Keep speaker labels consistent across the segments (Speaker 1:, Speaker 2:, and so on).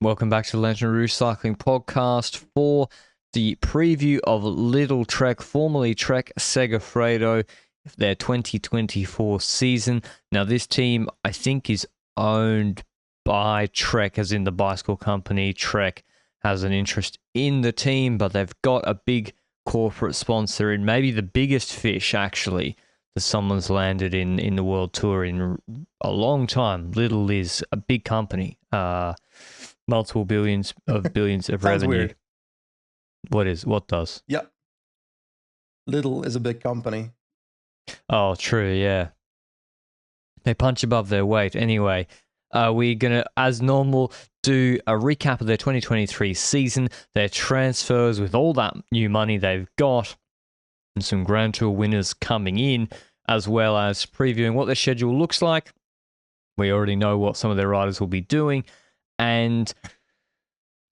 Speaker 1: Welcome back to the Lanterne Rouge Cycling Podcast for the preview of Lidl-Trek, formerly Trek Segafredo, their 2024 season. Now, this team, I think, is owned by Trek, as in the bicycle company. Trek has an interest in the team, but they've got a big corporate sponsor in maybe the biggest fish, actually, that someone's landed in the World Tour in a long time. Lidl is a big company. Multiple billions of
Speaker 2: Sounds
Speaker 1: revenue.
Speaker 2: weird.
Speaker 1: What does?
Speaker 2: Yeah. Lidl is a big company.
Speaker 1: Oh, true, yeah. They punch above their weight. Anyway, we're going to, as normal, do a recap of their 2023 season, their transfers with all that new money they've got, and some Grand Tour winners coming in, as well as previewing what their schedule looks like. We already know what some of their riders will be doing, and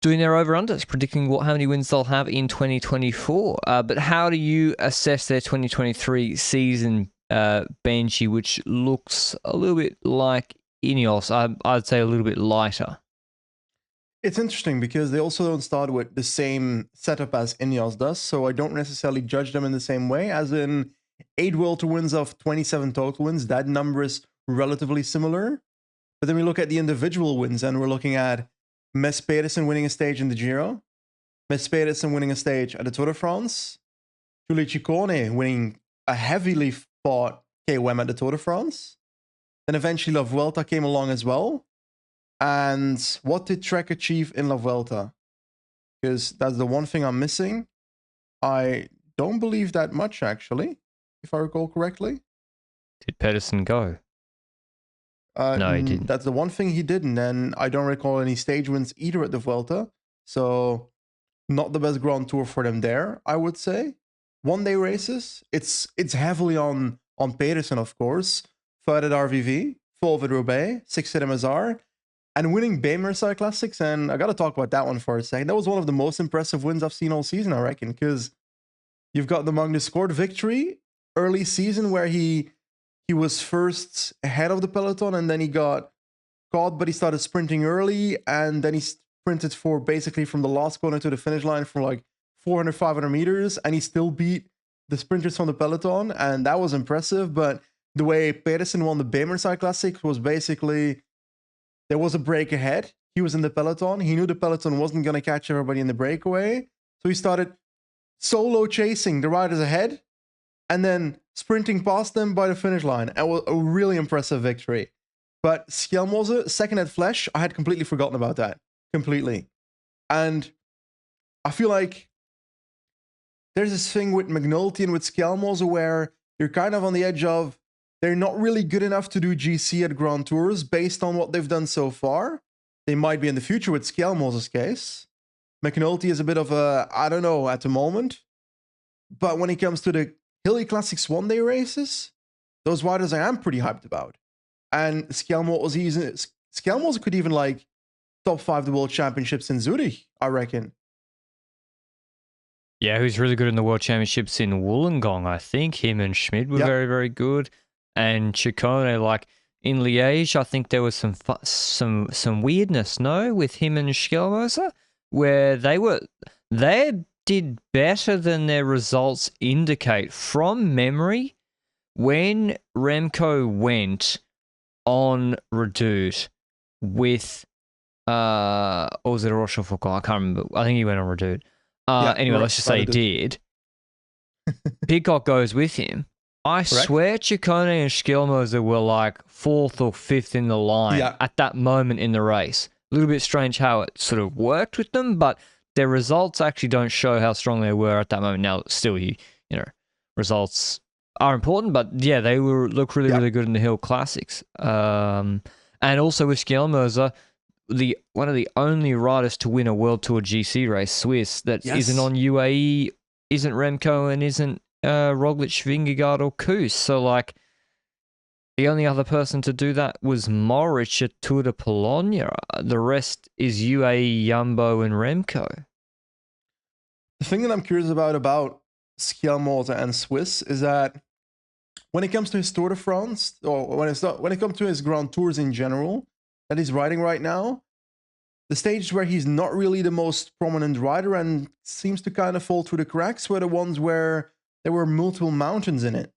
Speaker 1: doing their over-unders, predicting how many wins they'll have in 2024. But how do you assess their 2023 season, Benji, which looks a little bit like Ineos? I'd say a little bit lighter.
Speaker 2: It's interesting because they also don't start with the same setup as Ineos does, so I don't necessarily judge them in the same way. As in 8 World Tour wins of 27 total wins, that number is relatively similar. But then we look at the individual wins, and we're looking at Mess Pedersen winning a stage in the Giro, Mess Pedersen winning a stage at the Tour de France, Giulio Ciccone winning a heavily fought KOM at the Tour de France. Then eventually La Vuelta came along as well. And what did Trek achieve in La Vuelta? Because that's the one thing I'm missing. I don't believe that much, actually, if I recall correctly.
Speaker 1: Did Pedersen go? No, he didn't.
Speaker 2: That's the one thing he didn't. And I don't recall any stage wins either at the Vuelta. So not the best Grand Tour for them there, I would say. One-day races, it's heavily on Pedersen, of course. Third at RVV, fourth at Roubaix, sixth at MSR, and winning Baymerside Classics. And I got to talk about that one for a second. That was one of the most impressive wins I've seen all season, I reckon, because you've got the Magnus Kort victory early season where he was first ahead of the peloton, and then he got caught, but he started sprinting early, and then he sprinted for basically from the last corner to the finish line for like 400, 500 meters, and he still beat the sprinters from the peloton, and that was impressive. But the way Pedersen won the Baymerside Classic was basically, there was a break ahead. He was in the peloton. He knew the peloton wasn't going to catch everybody in the breakaway, so he started solo chasing the riders ahead, and then sprinting past them by the finish line. It was a really impressive victory. But Skjelmose, second at Flesh, I had completely forgotten about that. Completely. And I feel like there's this thing with McNulty and with Skjelmose where you're kind of on the edge of, they're not really good enough to do GC at Grand Tours based on what they've done so far. They might be in the future with Skjelmose's case. McNulty is a bit of a, I don't know, at the moment. But when it comes to the Hilly Classics one-day races, those riders I am pretty hyped about. And Skjelmose could even like top 5 the World Championships in Zurich, I reckon.
Speaker 1: Yeah, who's really good in the World Championships in Wollongong, I think. Him and Schmid were very, very good. And Ciccone, like in Liège, I think there was some weirdness, no, with him and Skjelmose, where they did better than their results indicate. From memory, when Remco went on Redoute with or was it Rochefoucauld? I can't remember. I think he went on Redoute. Anyway, let's just say he did. Pidcock goes with him. I swear Ciccone and Skjelmose were like 4th or 5th in the line at that moment in the race. A little bit strange how it sort of worked with them, but their results actually don't show how strong they were at that moment. Now, still, results are important, but yeah, they look really, really good in the Hill Classics. And also with Skjelmose, one of the only riders to win a World Tour GC race, Swiss, that isn't on UAE, isn't Remco, and isn't Roglic, Vingegaard, or Kuss. So, like, the only other person to do that was Moritz at Tour de Pologne. The rest is UAE, Jumbo, and Remco.
Speaker 2: The thing that I'm curious about Skjelmose and Swiss is that when it comes to his Tour de France, or when it comes to his Grand Tours in general that he's riding right now, the stages where he's not really the most prominent rider and seems to kind of fall through the cracks were the ones where there were multiple mountains in it.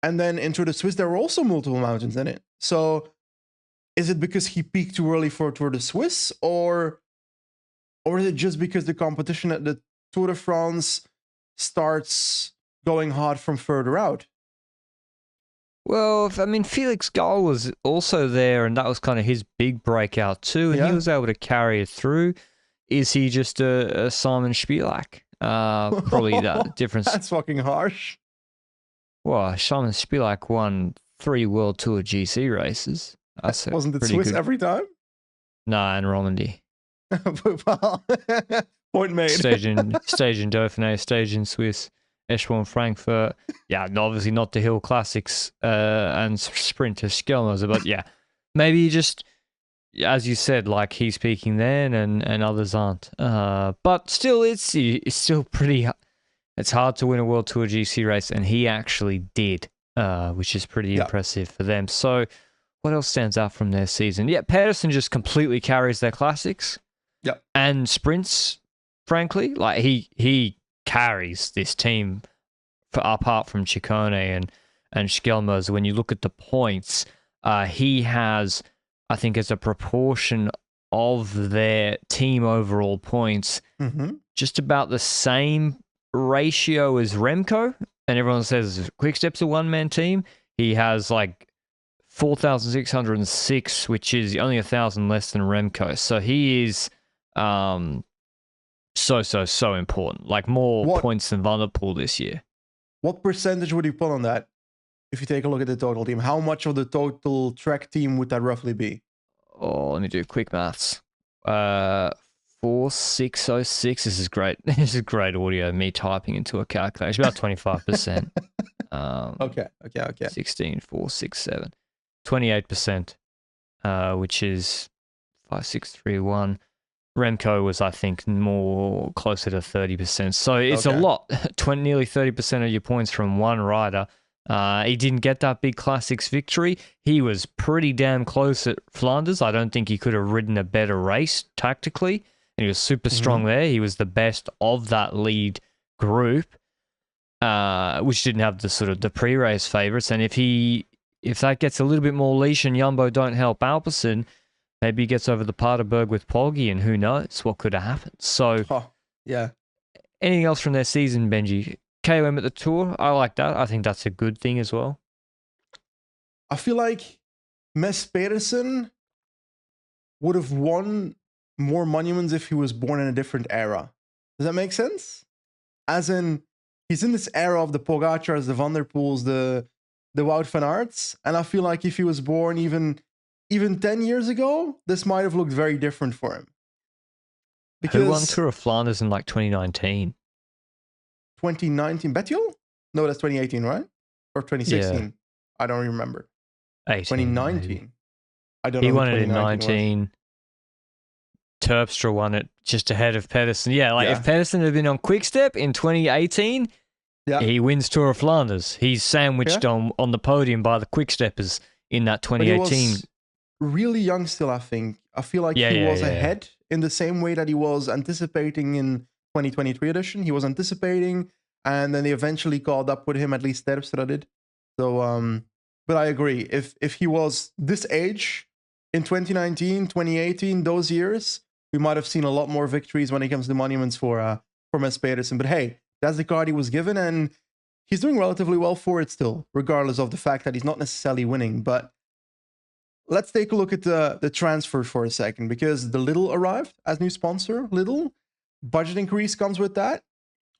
Speaker 2: And then into the Swiss, there were also multiple mountains in it. So is it because he peaked too early for the Swiss, or is it just because the competition at the Tour de France starts going hard from further out?
Speaker 1: Well, I mean, Felix Gall was also there, and that was kind of his big breakout too, and he was able to carry it through. Is he just a Simon Spilak? Probably that difference.
Speaker 2: That's fucking harsh.
Speaker 1: Well, Simon Spilak won 3 World Tour GC races.
Speaker 2: Wasn't it Swiss every time?
Speaker 1: Nah, in Romandy.
Speaker 2: Well, point made.
Speaker 1: Stage in Dauphiné, stage in Swiss, Eschborn, Frankfurt. Yeah, obviously not the Hill Classics and Sprinter Skelmers, but yeah, maybe just, as you said, like he's peaking then and others aren't. But still, it's still pretty. It's hard to win a World Tour GC race, and he actually did, which is pretty impressive for them. So, what else stands out from their season? Yeah, Pedersen just completely carries their classics.
Speaker 2: Yep.
Speaker 1: And sprints, frankly, like he carries this team apart from Ciccone and Skelmers. When you look at the points, he has, I think, as a proportion of their team overall points, just about the same ratio as Remco. And everyone says Quickstep's a one-man team. He has like 4,606, which is only 1,000 less than Remco. So he is so important. Like more points than Van der Poel this year.
Speaker 2: What percentage would you put on that? If you take a look at the total team, how much of the total Trek team would that roughly be?
Speaker 1: Oh, let me do quick maths. 4,606. This is great. This is great audio. Me typing into a calculator. It's about 25%.
Speaker 2: Okay.
Speaker 1: 16, 4, 6, 7. 28%, which is 5, 6, 3, 1. Remco was, I think, more closer to 30%. So it's a lot. Nearly 30% of your points from one rider. He didn't get that big Classics victory. He was pretty damn close at Flanders. I don't think he could have ridden a better race tactically. And he was super strong there. He was the best of that lead group, which didn't have the sort of the pre-race favourites. And if that gets a little bit more leash and Jumbo don't help Alpecin, maybe he gets over the Paterberg with Poggi, and who knows what could have happened. So, anything else from their season, Benji? KOM at the Tour, I like that. I think that's a good thing as well.
Speaker 2: I feel like Mess Pedersen would have won more monuments if he was born in a different era. Does that make sense? As in, he's in this era of the Pogacars, the Van der Poels, the Wout van Aerts, and I feel like if he was born even 10 years ago, this might have looked very different for him.
Speaker 1: Because who won Tour of Flanders in like 2019?
Speaker 2: 2019, Bettiol? No, that's 2018, right? Or 2016? Yeah. I don't remember. 2019. Maybe.
Speaker 1: I don't know. He won it in 19. Terpstra won it just ahead of Pedersen. Yeah, if Pedersen had been on Quickstep in 2018, he wins Tour of Flanders. He's sandwiched on the podium by the Quicksteppers in that 2018.
Speaker 2: But he was really young still, I think. I feel like he was ahead in the same way that he was anticipating in 2023 edition. He was anticipating, and then they eventually caught up with him, at least Terpstra did. So, but I agree. If he was this age in 2019, 2018, those years, we might have seen a lot more victories when it comes to monuments for Mess Pedersen. But hey, that's the card he was given, and he's doing relatively well for it still, regardless of the fact that he's not necessarily winning. But let's take a look at the transfer for a second, because the Lidl arrived as new sponsor. Lidl, budget increase comes with that.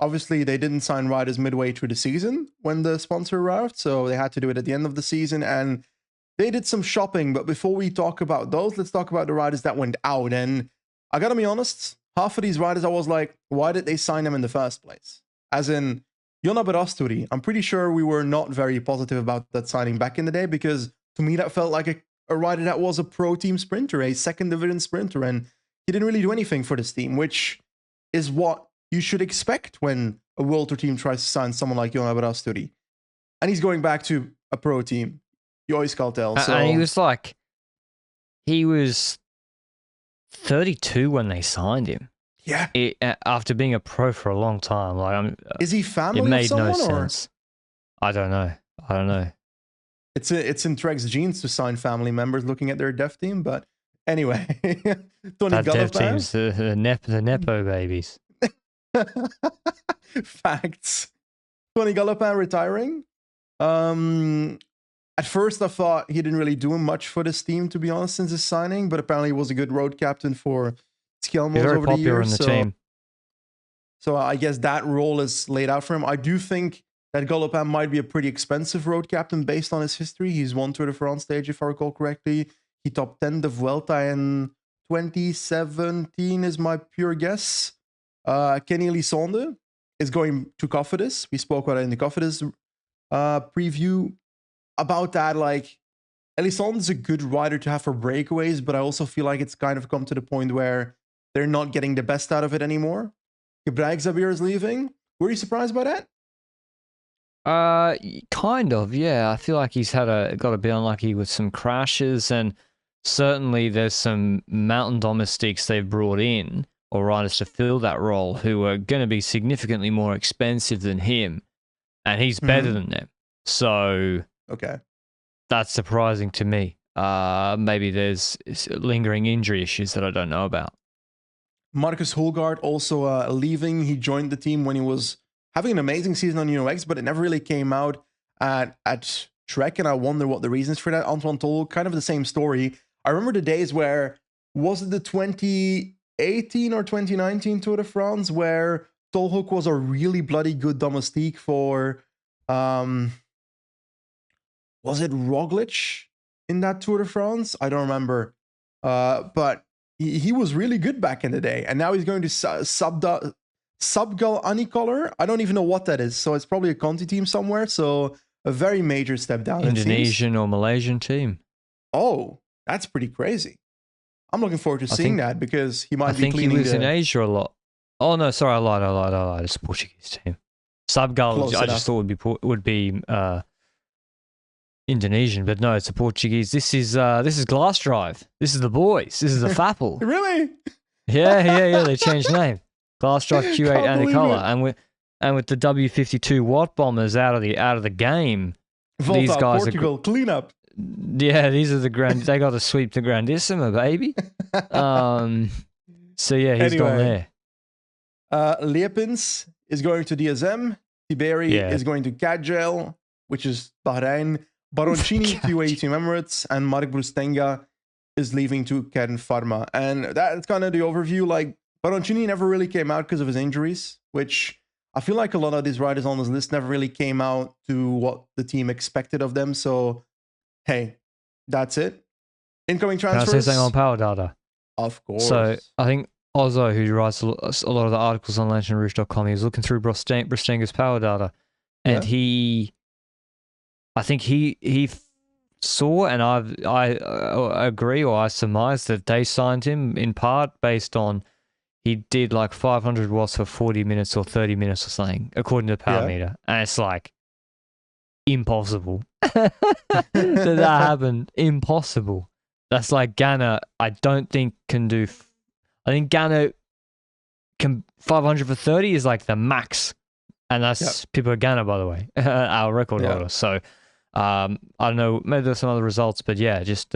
Speaker 2: Obviously, they didn't sign riders midway through the season when the sponsor arrived, so they had to do it at the end of the season, and they did some shopping. But before we talk about those, let's talk about the riders that went out. And I gotta be honest, half of these riders, I was like, why did they sign them in the first place? As in, Jonna Berasturi, I'm pretty sure we were not very positive about that signing back in the day, because to me that felt like a rider that was a pro team sprinter, a second division sprinter, and he didn't really do anything for this team, which is what you should expect when a World Tour team tries to sign someone like Jonna Berasturi. And he's going back to a pro team. You always can't tell. So.
Speaker 1: And he was 32 when they signed him.
Speaker 2: Yeah.
Speaker 1: After being a pro for a long time. Like,
Speaker 2: is he family
Speaker 1: it made
Speaker 2: of someone,
Speaker 1: no
Speaker 2: or?
Speaker 1: sense. I don't know.
Speaker 2: It's in Trek's genes to sign family members looking at their dev team, but anyway. Tony
Speaker 1: That dev
Speaker 2: Gallopin.
Speaker 1: team's the Nepo babies.
Speaker 2: Facts. Tony Gallopin retiring. At first I thought he didn't really do much for this team, to be honest, since his signing, but apparently he was a good road captain for Skelmos over the years.
Speaker 1: In the team.
Speaker 2: So I guess that role is laid out for him. I do think that Gallopin might be a pretty expensive road captain based on his history. He's won Tour de France stage, if I recall correctly. He top 10 the Vuelta in 2017 is my pure guess. Kenny Lisonde is going to Cofidis. We spoke about it in the Cofidis preview about that. Like, Elisonde is a good rider to have for breakaways, but I also feel like it's kind of come to the point where they're not getting the best out of it anymore. Gebrek Zabir is leaving. Were you surprised by that?
Speaker 1: Kind of, yeah. I feel like he's got a bit unlucky with some crashes, and certainly there's some mountain domestics they've brought in, or riders to fill that role, who are going to be significantly more expensive than him, and he's better than them. So
Speaker 2: okay,
Speaker 1: that's surprising to me. Maybe there's lingering injury issues that I don't know about.
Speaker 2: Marcus Hulgaard also leaving. He joined the team when he was having an amazing season on UNOX, but it never really came out at Trek, and I wonder what the reasons for that. Antoine Tol, kind of the same story. I remember the days where, was it the 2018 or 2019 Tour de France, where Tolhoek was a really bloody good domestique for, was it Roglic in that Tour de France? I don't remember. But he was really good back in the day, and now he's going to Subgal Unicolor. I don't even know what that is, so it's probably a Conti team somewhere. So a very major step down.
Speaker 1: Indonesian or Malaysian team.
Speaker 2: Oh, that's pretty crazy. I'm looking forward to seeing that, because he might be cleaning. I think
Speaker 1: he lives in Asia a lot. Oh no, sorry, I lied. It's a Portuguese team. Subgal, I just thought would be Indonesian, but no, it's a Portuguese. This is Glass Drive. This is the boys. This is the Fapple.
Speaker 2: Really?
Speaker 1: Yeah. They changed name. Glass Drive Q8 Anicola, and with the W52 Watt bombers out of the game.
Speaker 2: Volta,
Speaker 1: these guys
Speaker 2: Portugal cleanup.
Speaker 1: Yeah, these are the they got to sweep the Grandissima, baby. So yeah, he's gone there.
Speaker 2: Leepins is going to DSM. Tiberi is going to Cadgel, which is Bahrain. Baroncini to UAE Team Emirates, and Mark Brustenga is leaving to Kern Pharma. And that's kind of the overview. Like, Baroncini never really came out because of his injuries, which I feel like a lot of these riders on this list never really came out to what the team expected of them. So, hey, that's it. Incoming transfers.
Speaker 1: Can I say something on Power Data?
Speaker 2: Of course.
Speaker 1: So I think Ozzo, who writes a lot of the articles on LanterneRouge.com, he was looking through Brustenga's Power Data, and I think he saw, and I agree, or I surmise that they signed him in part based on he did like 500 watts for 40 minutes or 30 minutes or something, according to the power meter. And it's like impossible that happened. Impossible. That's like Ganna, I don't think can do. I think Ganna can 500 for 30 is like the max. And that's Pippo Ganna, by the way, our record holder. So I don't know, maybe there's some other results, but yeah, just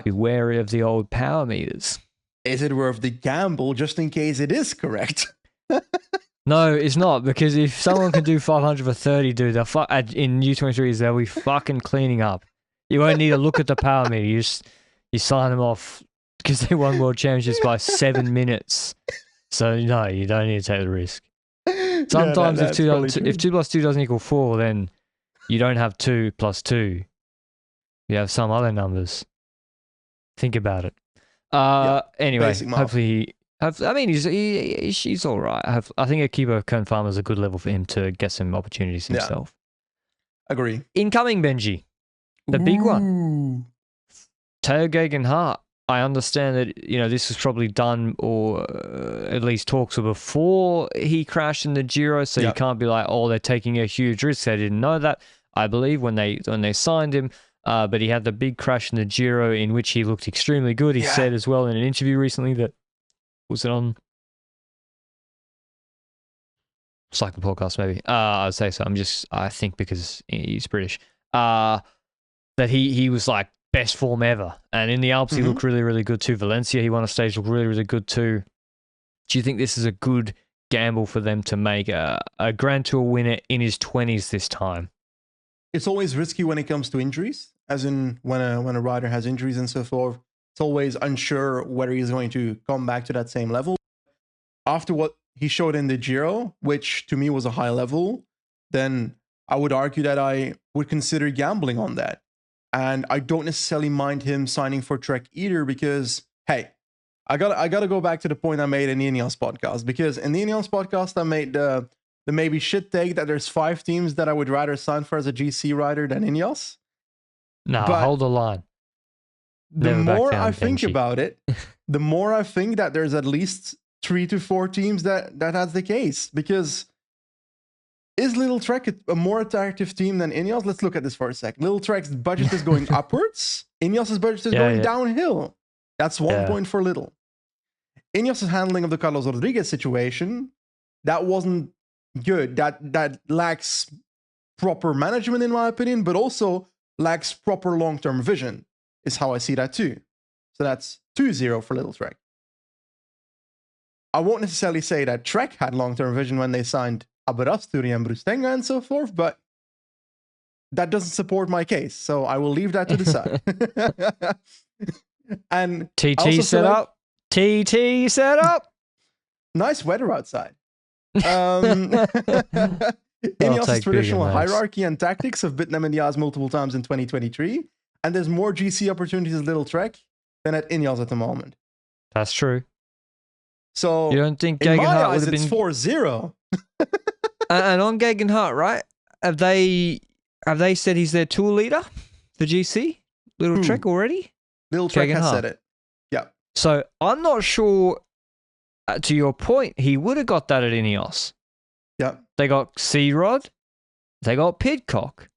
Speaker 1: be wary of the old power meters.
Speaker 2: Is it worth the gamble just in case it is correct?
Speaker 1: No, it's not, because if someone can do 500 for 30, dude, in U23s, they'll be fucking cleaning up. You won't need to look at the power meter. You sign them off because they won world championships by 7 minutes. So no, you don't need to take the risk. Sometimes if 2 plus 2 doesn't equal 4, then you don't have 2 plus 2. You have some other numbers. Think about it. Anyway, hopefully, he's all right. I think a keeper Kern Pharma is a good level for him to get some opportunities himself.
Speaker 2: Agree.
Speaker 1: Incoming Benji, the big one. Teo Geoghegan Hart. I understand that this was probably done, or at least talks were before he crashed in the Giro. So you can't be like, oh, they're taking a huge risk. They didn't know that. I believe when they signed him, but he had the big crash in the Giro in which he looked extremely good. He said as well in an interview recently that, was it on Cycling Podcast maybe? I'd say so. I think because he's British, that he was like best form ever. And in the Alps, he looked really, really good too. Valencia, he won a stage, looked really, really good too. Do you think this is a good gamble for them to make a Grand Tour winner in his 20s this time?
Speaker 2: It's always risky when it comes to injuries, as in when a rider has injuries and so forth. It's always unsure whether he's going to come back to that same level. After what he showed in the Giro, which to me was a high level, then I would argue that I would consider gambling on that. And I don't necessarily mind him signing for Trek either, because, hey, I gotta go back to the point I made in the Ineos podcast, because in the Ineos podcast I made the maybe shit take that there's 5 teams that I would rather sign for as a GC rider than Ineos.
Speaker 1: No, hold the line.
Speaker 2: The more I think about it, the more I think that there's at least 3 to 4 teams that that's the case. Because is Lidl-Trek a more attractive team than Ineos? Let's look at this for a sec. Lidl-Trek's budget is going upwards. Ineos' budget is going downhill. That's 1 point for Lidl. Ineos' handling of the Carlos Rodriguez situation, that wasn't good. That lacks proper management, in my opinion, but also lacks proper long-term vision, is how I see that too. So that's 2-0 for Lidl-Trek. I won't necessarily say that Trek had long-term vision when they signed Aberasturi and Brustenga and so forth, but that doesn't support my case, so I will leave that to the side. And
Speaker 1: TT set up. TT set up.
Speaker 2: Nice weather outside. Ineos' traditional hierarchy and tactics have bitten them in the ass multiple times in 2023, and there's more GC opportunities at Lidl-Trek than at Ineos at the moment.
Speaker 1: That's true.
Speaker 2: So
Speaker 1: you don't think
Speaker 2: in my
Speaker 1: Gegenhardt
Speaker 2: eyes,
Speaker 1: would have
Speaker 2: it's
Speaker 1: been
Speaker 2: 4-0.
Speaker 1: And on Gegenhardt, right? Have they said he's their tour leader for GC Lidl-Trek already?
Speaker 2: Lidl-Trek has said it. Yeah.
Speaker 1: So I'm not sure. To your point, he would have got that at Ineos.
Speaker 2: Yeah.
Speaker 1: They got C-Rod. They got Pidcock.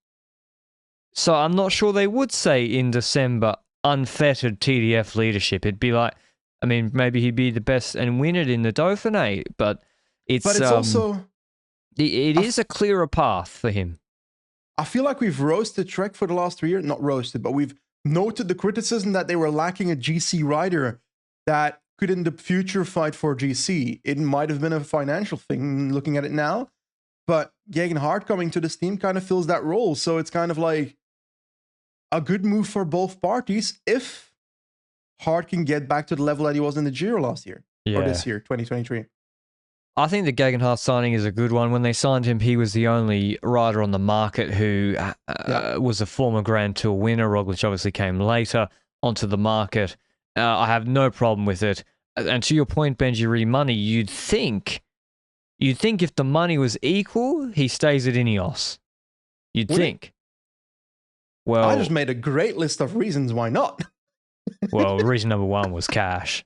Speaker 1: So I'm not sure they would say in December unfettered TDF leadership. It'd be like, I mean, maybe he'd be the best and win it in the Dauphiné, but it's
Speaker 2: also
Speaker 1: it is a clearer path for him.
Speaker 2: I feel like we've roasted Trek for the last 3 years. Not roasted, but we've noted the criticism that they were lacking a GC rider that could in the future fight for GC. It might have been a financial thing looking at it now, but Gegenhardt coming to this team kind of fills that role. So it's kind of like a good move for both parties if Hart can get back to the level that he was in the Giro last year, or this year, 2023.
Speaker 1: I think the Gegenhardt signing is a good one. When they signed him, he was the only rider on the market who was a former Grand Tour winner. Roglic obviously came later onto the market. I have no problem with it. And to your point, Benji, money, you'd think if the money was equal, he stays at Ineos. You'd think. Well,
Speaker 2: I just made a great list of reasons why not.
Speaker 1: Well, reason number 1 was cash.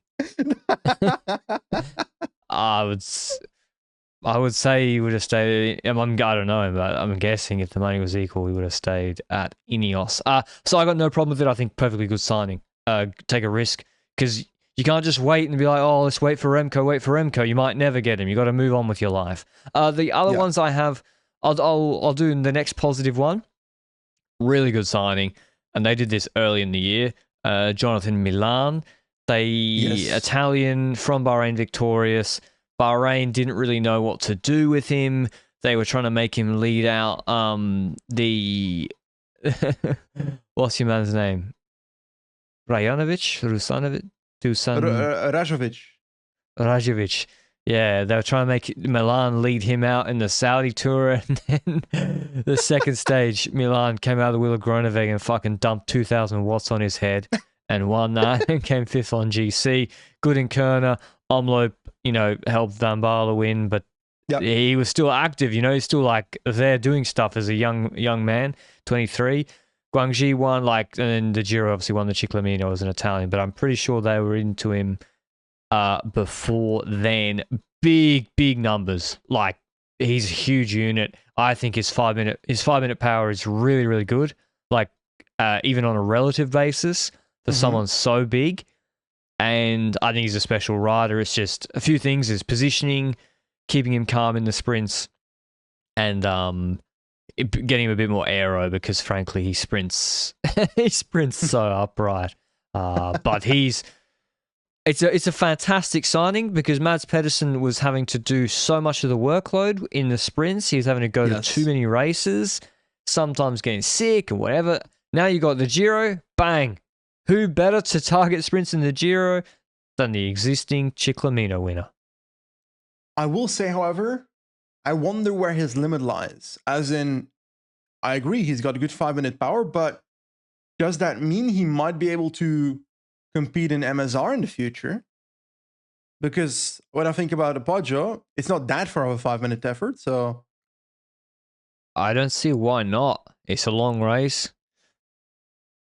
Speaker 1: I would say he would have stayed. I don't know, but I'm guessing if the money was equal, he would have stayed at Ineos. So I got no problem with it. I think perfectly good signing. Take a risk, because you can't just wait and be like, oh, let's wait for Remco. You might never get him. You got to move on with your life. The other ones I have, I'll do the next positive one. Really good signing, and they did this early in the year. Jonathan Milan, Italian from Bahrain, victorious. Bahrain didn't really know what to do with him. They were trying to make him lead out the what's your man's name? Rajovic. Yeah, they were trying to make Milan lead him out in the Saudi tour, and then the second stage, Milan came out of the wheel of Groenewegen and fucking dumped 2,000 watts on his head and won that and came 5th on GC. Good in Kerner. Omloop, helped Van Baarle win, but he was still active, he's still like there doing stuff as a young man, 23. Guangxi won, and then the Giro obviously won the Ciclamino as an Italian, but I'm pretty sure they were into him before then. Big numbers. Like, he's a huge unit. I think his 5 minute power is really, really good. Like, even on a relative basis, for someone so big. And I think he's a special rider. It's just a few things: is positioning, keeping him calm in the sprints, and getting him a bit more aero, because frankly he sprints so upright. But it's a fantastic signing, because Mads Pedersen was having to do so much of the workload in the sprints. He was having to go to too many races, sometimes getting sick or whatever. Now you got the Giro, bang. Who better to target sprints in the Giro than the existing Ciclamino winner?
Speaker 2: I will say, however, I wonder where his limit lies. As in, I agree, he's got a good 5-minute power, but does that mean he might be able to compete in MSR in the future? Because when I think about a Poggio, it's not that far of a 5-minute effort, so...
Speaker 1: I don't see why not. It's a long race.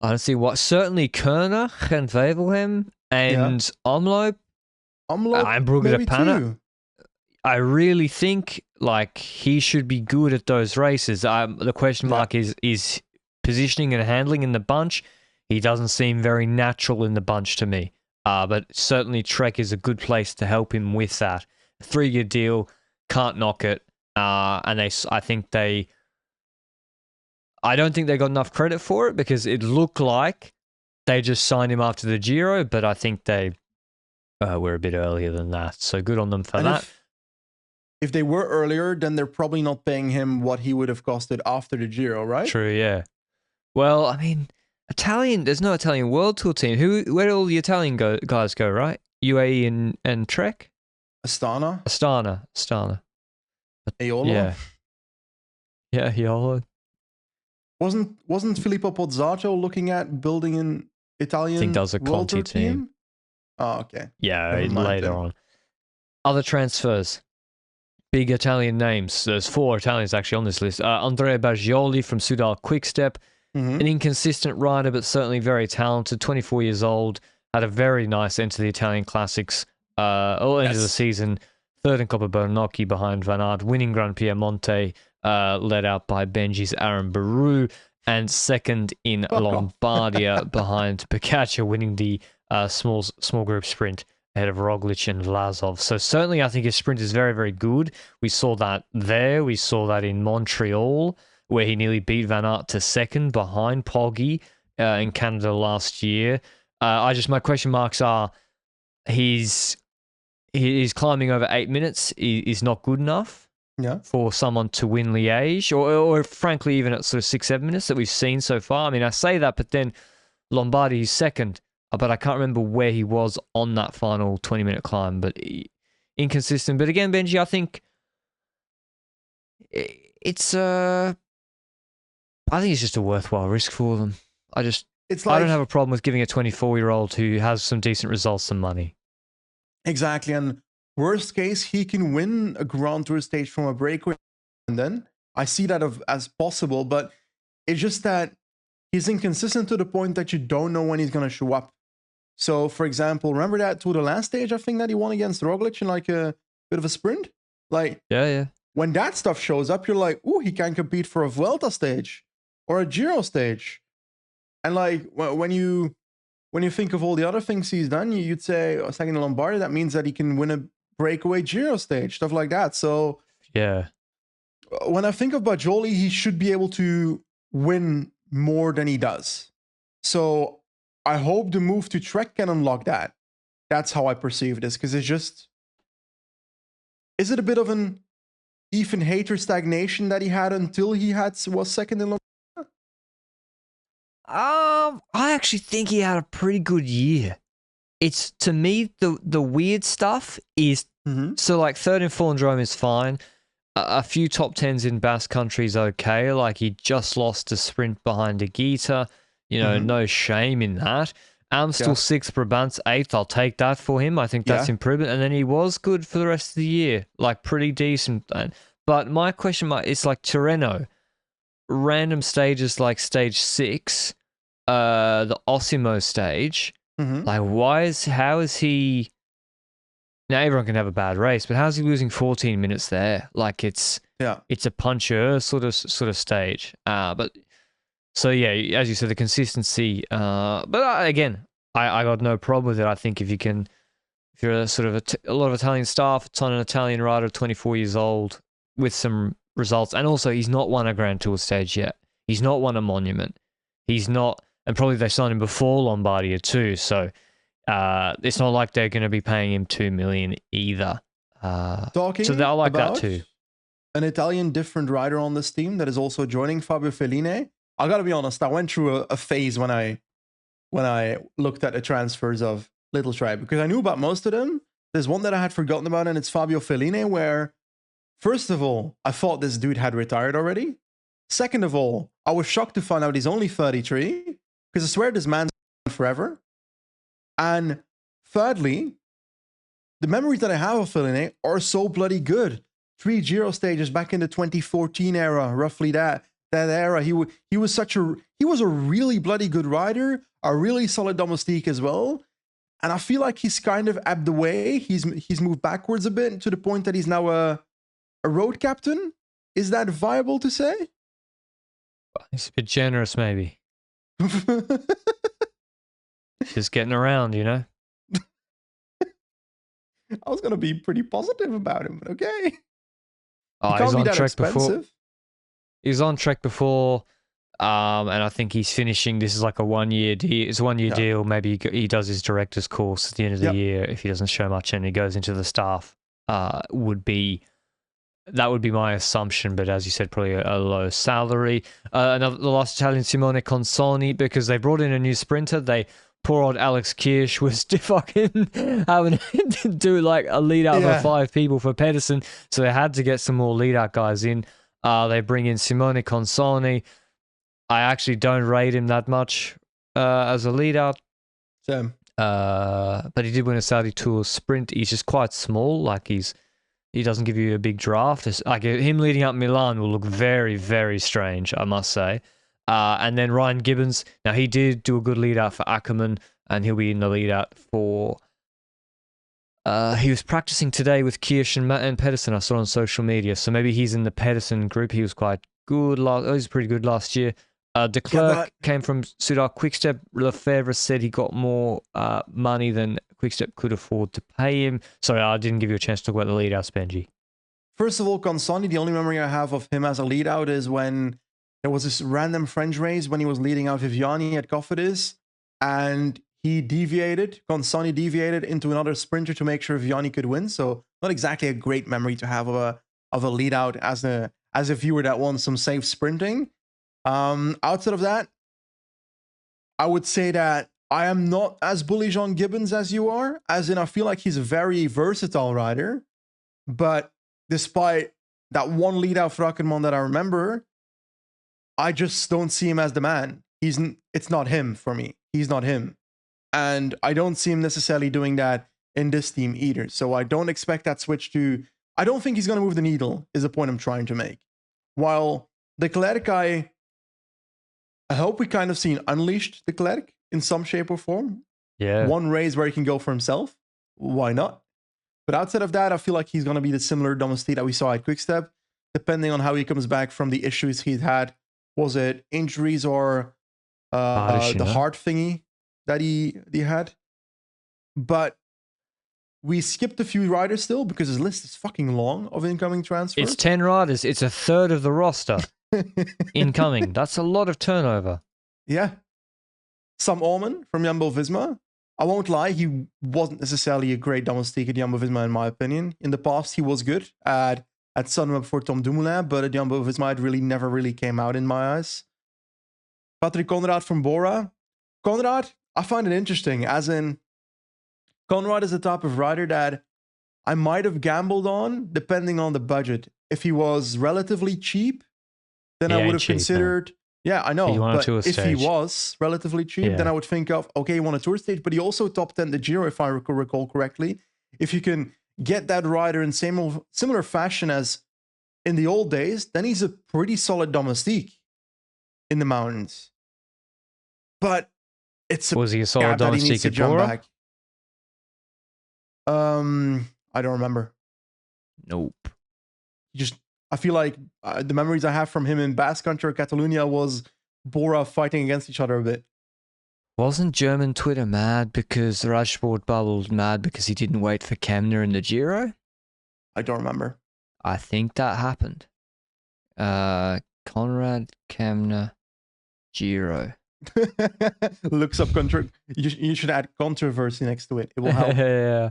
Speaker 1: I don't see what. Certainly Kerner and Wevelgem and Omloop and Brugge de Panne. I really think like he should be good at those races. The question mark is positioning and handling in the bunch. He doesn't seem very natural in the bunch to me. But certainly Trek is a good place to help him with that. 3-year deal, can't knock it. And I don't think they got enough credit for it, because it looked like they just signed him after the Giro, but I think they were a bit earlier than that. So good on them for that.
Speaker 2: If they were earlier, then they're probably not paying him what he would have costed after the Giro, right?
Speaker 1: True, yeah. Well, I mean, there's no Italian World Tour team. Where do all the Italian guys go, right? UAE and Trek?
Speaker 2: Astana.
Speaker 1: Aola? Yeah. Yeah, Aola.
Speaker 2: Wasn't Filippo Pozzato looking at building an Italian?
Speaker 1: I think that was a
Speaker 2: World
Speaker 1: Conti
Speaker 2: Tour team? Oh, okay.
Speaker 1: Yeah, later on. Other transfers. Big Italian names. There's 4 Italians actually on this list. Andrea Baggioli from Soudal Quickstep. An inconsistent rider, but certainly very talented. 24 years old. Had a very nice end to the Italian Classics. All end of the season. 3rd in Coppa Bernocchi behind Van Aert. Winning Gran Piemonte. Led out by Benji's Aaron Baru, and 2nd in Lombardia behind Pocaccia, winning the small group sprint ahead of Roglic and Vlasov. So certainly I think his sprint is very, very good. We saw that there. We saw that in Montreal, where he nearly beat Van Aert to 2nd behind Poggi in Canada last year. My question marks are, he's climbing over 8 minutes is not good enough.
Speaker 2: Yeah.
Speaker 1: For someone to win Liège, or frankly, even at sort of 6-7 minutes that we've seen so far. I mean, I say that, but then Lombardi is 2nd, but I can't remember where he was on that final 20-minute climb, but inconsistent. But again, Benji, I think it's just a worthwhile risk for them. I don't have a problem with giving a 24-year-old who has some decent results some money.
Speaker 2: Exactly, and worst case, he can win a Grand Tour stage from a breakaway, and then I see that as possible, but it's just that he's inconsistent to the point that you don't know when he's going to show up. So, for example, remember that Tour de last stage, I think, that he won against Roglic in like a bit of a sprint? Like,
Speaker 1: yeah.
Speaker 2: When that stuff shows up, you're like, ooh, he can compete for a Vuelta stage or a Giro stage. And like, when you think of all the other things he's done, you'd say, 2nd in Lombardy, that means that he can win a breakaway Giro stage, stuff like that. So
Speaker 1: yeah,
Speaker 2: when I think of Baggioli, he should be able to win more than he does. So I hope the move to Trek can unlock that. That's how I perceive this, because is it a bit of an Ethan Hayter stagnation that he had until he was 2nd in Lombardy?
Speaker 1: I actually think he had a pretty good year. It's, to me, the weird stuff is, so like 3rd in Follendrome is fine. A few top 10s in Basque Country is okay. Like, he just lost a sprint behind Agita. No shame in that. Amstel 6th, Brabant's 8th. I'll take that for him. I think that's improvement. And then he was good for the rest of the year. Like, pretty decent. But my question mark is like Tirreno. Random stages like stage 6, the Osimo stage. Like, how is he... Now, everyone can have a bad race, but how's he losing 14 minutes there? Like, it's a puncher sort of stage. But So yeah, as you said, the consistency. But again, I got no problem with it. I think if you're a sort of a lot of Italian staff, it's on an Italian rider, 24 years old, with some results, and also he's not won a Grand Tour stage yet. He's not won a Monument. He's not, and probably they signed him before Lombardia too. So it's not like they're going to be paying him $2 million either.
Speaker 2: Talking
Speaker 1: I like that
Speaker 2: about
Speaker 1: too.
Speaker 2: an Italian different rider on this team that is also joining, Fabio Felline. I gotta be honest, I went through a phase when I looked at the transfers of Lidl-Trek because I knew about most of them. There's one that I had forgotten about, and it's Fabio Felline, where first of all, I thought this dude had retired already. Second of all, I was shocked to find out he's only 33 because I swear this man's forever. And thirdly, the memories that I have of Felline are so bloody good. 3 Giro stages back in the 2014 era, roughly that era. He was a really bloody good rider, a really solid domestique as well. And I feel like he's kind of ebbed away. He's moved backwards a bit to the point that he's now a road captain. Is that viable to say?
Speaker 1: He's a bit generous, maybe. Just getting around, you know?
Speaker 2: I was going to be pretty positive about him, but okay.
Speaker 1: Oh,
Speaker 2: he can't be that expensive.
Speaker 1: He was on Trek before, and I think he's finishing. This is like a 1 year deal. It's a 1 year deal. Maybe he does his director's course at the end of the year if he doesn't show much and he goes into the staff. That would be my assumption, but as you said, probably a low salary. The last Italian, Simone Consoni, because they brought in a new sprinter. Poor old Alex Kirsch was fucking having to do like a lead out for 5 people for Pedersen, so they had to get some more lead out guys in. They bring in Simone Consoni. I actually don't rate him that much as a lead out.
Speaker 2: Same.
Speaker 1: But he did win a Saudi Tour sprint. He's just quite small. Like he doesn't give you a big draft. It's like him leading up Milan will look very, very strange, I must say. And then Ryan Gibbons. Now, he did do a good lead out for Ackerman, and he'll be in the lead out for... he was practicing today with Kirsch and Pedersen, I saw on social media. So maybe he's in the Pedersen group. He was quite good. He was pretty good last year. De Klerk came from Soudal Quickstep. Lefebvre said he got more money than Quickstep could afford to pay him. Sorry, I didn't give you a chance to talk about the lead outs, Benji.
Speaker 2: First of all, Consoni, the only memory I have of him as a lead out is when there was this random French race when he was leading out Viviani at Cofidis, and he deviated. Consoni deviated into another sprinter to make sure Viviani could win. So not exactly a great memory to have of a lead out as a viewer that wants some safe sprinting. Outside of that, I would say that I am not as bullish on Gibbons as you are, as in I feel like he's a very versatile rider. But despite that one lead out for Ackermann that I remember, I just don't see him as the man. It's not him for me. He's not him. And I don't see him necessarily doing that in this team either. So I don't expect that switch to... I don't think he's going to move the needle, is the point I'm trying to make. While De Klerk, I hope we kind of seen unleashed De Klerk in some shape or form.
Speaker 1: Yeah.
Speaker 2: One race where he can go for himself. Why not? But outside of that, I feel like he's going to be the similar domestique that we saw at Quickstep, depending on how he comes back from the issues he's had. Was it injuries or the heart thingy that he had? But we skipped a few riders still because his list is fucking long of incoming transfers.
Speaker 1: It's 10 riders. It's a third of the roster incoming. That's a lot of turnover.
Speaker 2: Yeah. Sam Orman from Jumbo-Visma. I won't lie, he wasn't necessarily a great domestique at Jumbo-Visma in my opinion. In the past, he was good at Sunweb for Tom Dumoulin, but at Jumbo-Visma, it never really came out in my eyes. Patrick Conrad from Bora. Conrad, I find it interesting, as in, Conrad is the type of rider that I might have gambled on, depending on the budget. If he was relatively cheap, then I would have considered... Yeah, I know, but if he was relatively cheap, then I would think of, okay, he won a tour stage, but he also top 10 the Giro, if I recall correctly. If you can get that rider in similar fashion as in the old days, then he's a pretty solid domestique in the mountains. But
Speaker 1: was he a solid domestique at Bora?
Speaker 2: I don't remember.
Speaker 1: Nope.
Speaker 2: I feel like the memories I have from him in Basque Country or Catalonia was Bora fighting against each other a bit.
Speaker 1: Wasn't German Twitter mad because the Radsport bubble's mad because he didn't wait for Kemner in the Giro?
Speaker 2: I don't remember.
Speaker 1: I think that happened. Conrad Kemner Giro.
Speaker 2: Looks up you should add controversy next to it. It will help.
Speaker 1: Yeah.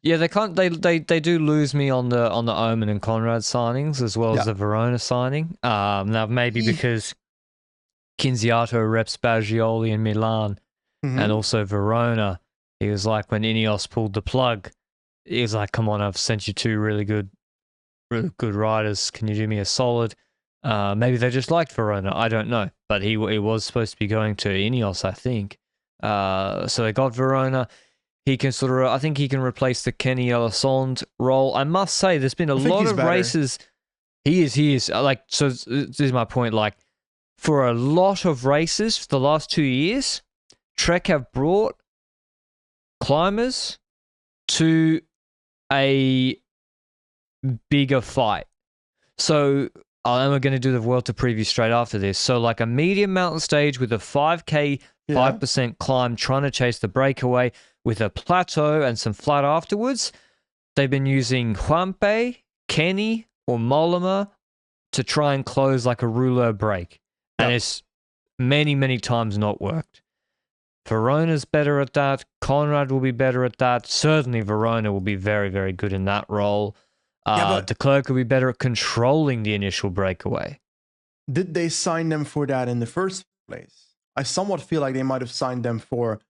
Speaker 1: Yeah, they can't. They do lose me on the Omen and Conrad signings as well as the Verona signing. Now maybe because Kinziato reps Baggioli in Milan, and also Verona. He was like, when Ineos pulled the plug, he was like, "Come on, I've sent you two really good riders. Can you do me a solid?" Maybe they just liked Verona. I don't know, but he was supposed to be going to Ineos, I think. So they got Verona. He can I think he can replace the Kenny Elissonde role. I must say, there's been a lot of races. He is. Like, so this is my point. Like, for a lot of races for the last 2 years, Trek have brought climbers to a bigger fight. So I'm going to do the Vuelta preview straight after this. So like a medium mountain stage with a 5K, 5% climb, trying to chase the breakaway with a plateau and some flat afterwards. They've been using Juanpe, Kenny, or Mollema to try and close like a rouleur break. And it's many, many times not worked. Verona's better at that. Conrad will be better at that. Certainly Verona will be very, very good in that role. De Klerk will be better at controlling the initial breakaway.
Speaker 2: Did they sign them for that in the first place? I somewhat feel like they might have signed them for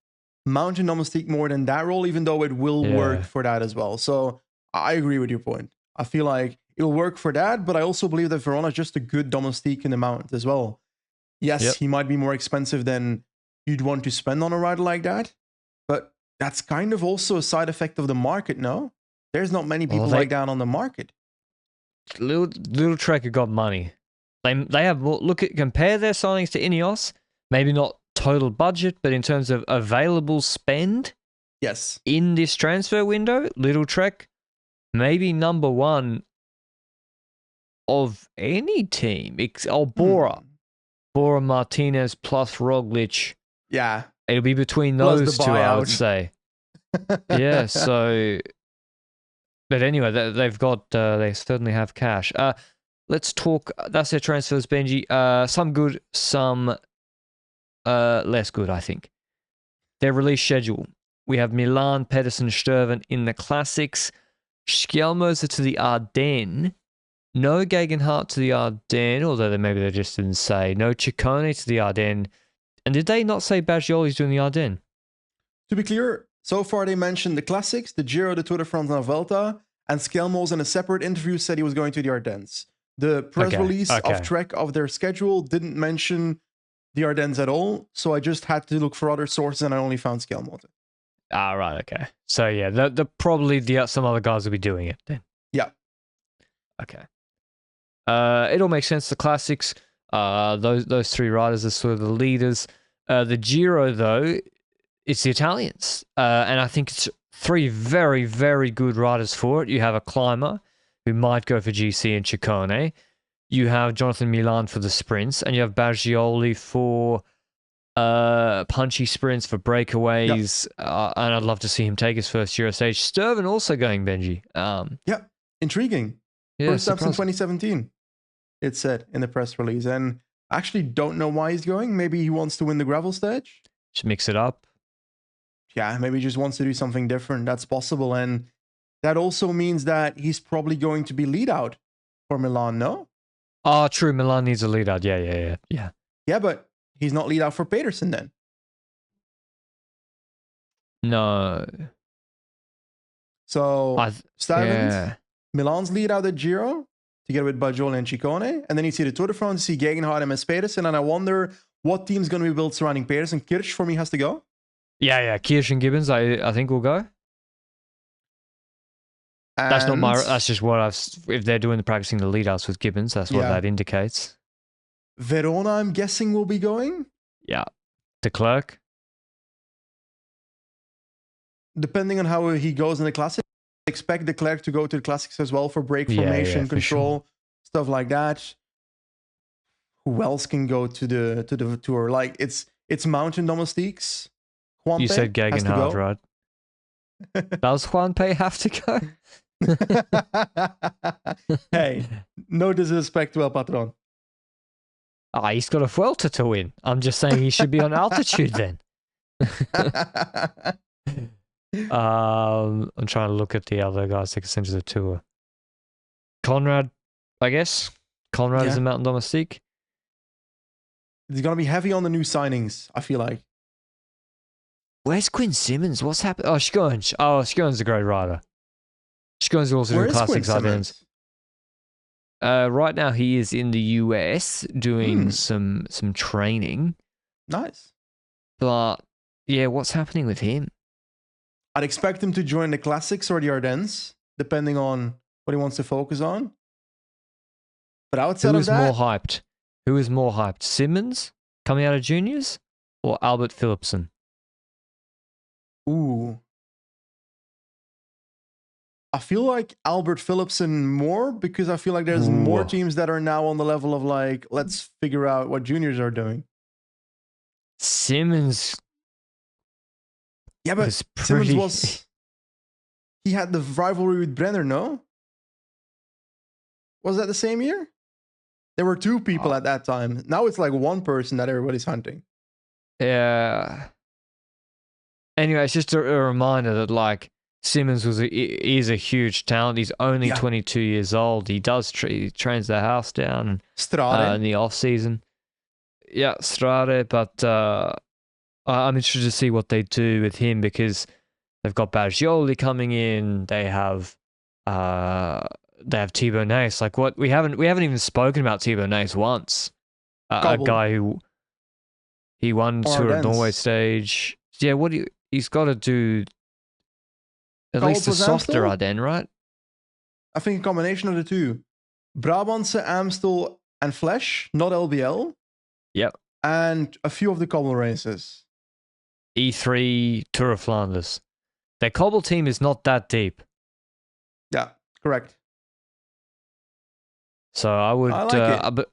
Speaker 2: Mountain Domestique more than that role, even though it will work for that as well. So I agree with your point. I feel like it'll work for that, but I also believe that Verona is just a good Domestique in the mountains as well. Yes, he might be more expensive than you'd want to spend on a rider like that, but that's kind of also a side effect of the market, no? There's not many people like that on the market.
Speaker 1: Lidl-Trek got money. They have more, compare their signings to Ineos, maybe not total budget, but in terms of available spend, in this transfer window, Lidl-Trek maybe number one of any team. Bora Martinez plus Roglic.
Speaker 2: Yeah.
Speaker 1: It'll be between those two, I would say. Yeah, so... But anyway, they've got... they certainly have cash. Let's talk... That's their transfers, Benji. Some good, some less good, I think. Their release schedule. We have Milan, Pedersen, Sturven in the Classics. Skjelmoser to the Ardennes. No Gegenhardt to the Ardennes, although maybe they just didn't say. No Ciccone to the Ardennes. And did they not say Baggioli's doing the Ardennes?
Speaker 2: To be clear, so far they mentioned the Classics, the Giro, the Tour de France, and the Vuelta, and Skjelmoser in a separate interview said he was going to the Ardennes. The press release of Trek of their schedule didn't mention the Ardennes at all, so I just had to look for other sources and I only found Skjelmoser.
Speaker 1: Ah, right, okay. So yeah, probably some other guys will be doing it then.
Speaker 2: Yeah.
Speaker 1: Okay. It all makes sense. The Classics, those three riders are sort of the leaders. The Giro, though, it's the Italians. And I think it's three very, very good riders for it. You have a climber who might go for GC and Ciccone. You have Jonathan Milan for the sprints, and you have Baggioli for punchy sprints, for breakaways. And I'd love to see him take his first Giro stage. Sturven also going, Benji.
Speaker 2: Intriguing. First steps in 2017, it said in the press release. And I actually don't know why he's going. Maybe he wants to win the gravel stage.
Speaker 1: Just mix it up.
Speaker 2: Yeah, maybe he just wants to do something different. That's possible. And that also means that he's probably going to be lead out for Milan, no?
Speaker 1: Oh, true. Milan needs a lead out. Yeah.
Speaker 2: Yeah, but he's not lead out for Pedersen then.
Speaker 1: No.
Speaker 2: So, Stuyvesant, Milan's lead out at Giro together with Baggioli and Ciccone. And then you see the Tour de France, you see Gegenhardt and Ms. Pedersen. And I wonder what team's going to be built surrounding Pedersen. Kirch for me has to go.
Speaker 1: Yeah. Kirch and Gibbons, I think will go. And that's not my... That's just what if they're doing the practicing the lead outs with Gibbons, that's what that indicates.
Speaker 2: Verona, I'm guessing, will be going.
Speaker 1: Yeah. De Klerk.
Speaker 2: Depending on how he goes in the Classics, I expect De Klerk to go to the Classics as well for break formation control, stuff like that. who else can go to the tour? Like it's mountain domestiques. Juan
Speaker 1: You
Speaker 2: Pe
Speaker 1: said
Speaker 2: has to
Speaker 1: Gegenhardt,
Speaker 2: go.
Speaker 1: right? Does Juan Pe have to go?
Speaker 2: Hey, no disrespect to El Patron.
Speaker 1: He's got a Vuelta to win. I'm just saying he should be on altitude then. I'm trying to look at the other guys that can send to the tour. Conrad, I guess. Conrad is a mountain domestique.
Speaker 2: It's gonna be heavy on the new signings, I feel like.
Speaker 1: Where's Quinn Simmons? What's happened? Oh, Schkoens. Oh, Schkoens is a great rider. Schkoens is also doing classics items. Right now he is in the US doing some training.
Speaker 2: Nice.
Speaker 1: But yeah, what's happening with him?
Speaker 2: I'd expect him to join the classics or the Ardennes, depending on what he wants to focus on. But outside of that,
Speaker 1: Who is more hyped? Simmons coming out of juniors or Albert Philipsen?
Speaker 2: Ooh. I feel like Albert Philipsen more because I feel like there's more teams that are now on the level of like, let's figure out what juniors are doing.
Speaker 1: Simmons.
Speaker 2: Yeah, but Simmons he had the rivalry with Brenner, no? Was that the same year? There were two people at that time. Now it's like one person that everybody's hunting.
Speaker 1: Yeah. Anyway, it's just a reminder that like Simmons is a huge talent. He's only 22 years old. He does he trains the house down in the off season. Yeah, Strade, but I'm interested to see what they do with him because they've got Baggioli coming in. They have Thibaut Naes. Like what we haven't even spoken about Thibaut Naes once. A guy who he won Tour of Norway stage. Yeah, he's got to do at least a softer Ardennes, right?
Speaker 2: I think a combination of the two. Brabantse, Amstel, and Flesh, not LBL.
Speaker 1: Yep.
Speaker 2: And a few of the cobble races.
Speaker 1: E3, Tour of Flanders. Their cobble team is not that deep.
Speaker 2: Yeah, correct.
Speaker 1: So I would,
Speaker 2: I like it.
Speaker 1: but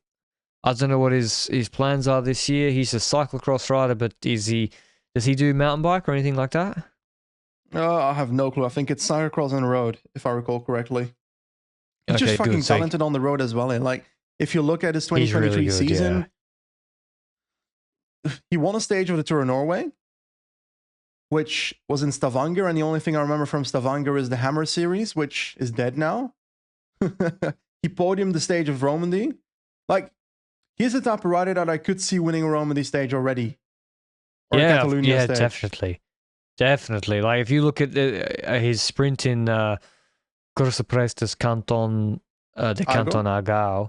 Speaker 1: I don't know what his plans are this year. He's a cyclocross rider, but does he do mountain bike or anything like that?
Speaker 2: I have no clue. I think it's cyclocross on the road, if I recall correctly. He's just fucking talented on the road as well. And like, if you look at his 2023 really season, he won a stage of the Tour of Norway, which was in Stavanger. And the only thing I remember from Stavanger is the Hammer series, which is dead now. He podiumed the stage of Romandy. Like, he's the type of rider that I could see winning a Romandy stage already. Or a Catalunya stage.
Speaker 1: Definitely. Definitely. Like, if you look at his sprint in Corsa Prestes Canton, the Canton Argau,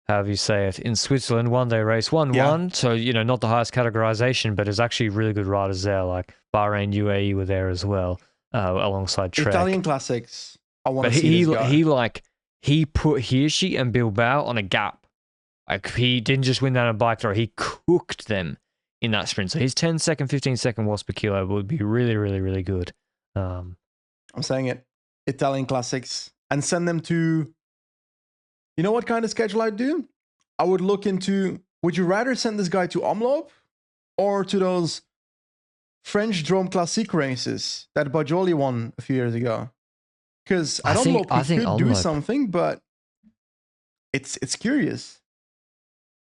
Speaker 1: however you say it, in Switzerland, one-day race, 1-1. So, not the highest categorization, but there's actually really good riders there. Like Bahrain, UAE were there as well, alongside Trek.
Speaker 2: Italian classics. I want to see this guy.
Speaker 1: He put Hirschi and Bilbao on a gap. Like, he didn't just win that on a bike throw, he cooked them in that sprint. So his 10-second, 15-second watts per kilo would be really, really, really good.
Speaker 2: I'm saying it. Italian classics. And send them to... You know what kind of schedule I'd do? I would look into... Would you rather send this guy to Omloop or to those French Drôme Classique races that Baggioli won a few years ago? Because at Omloop he could do something, but it's curious.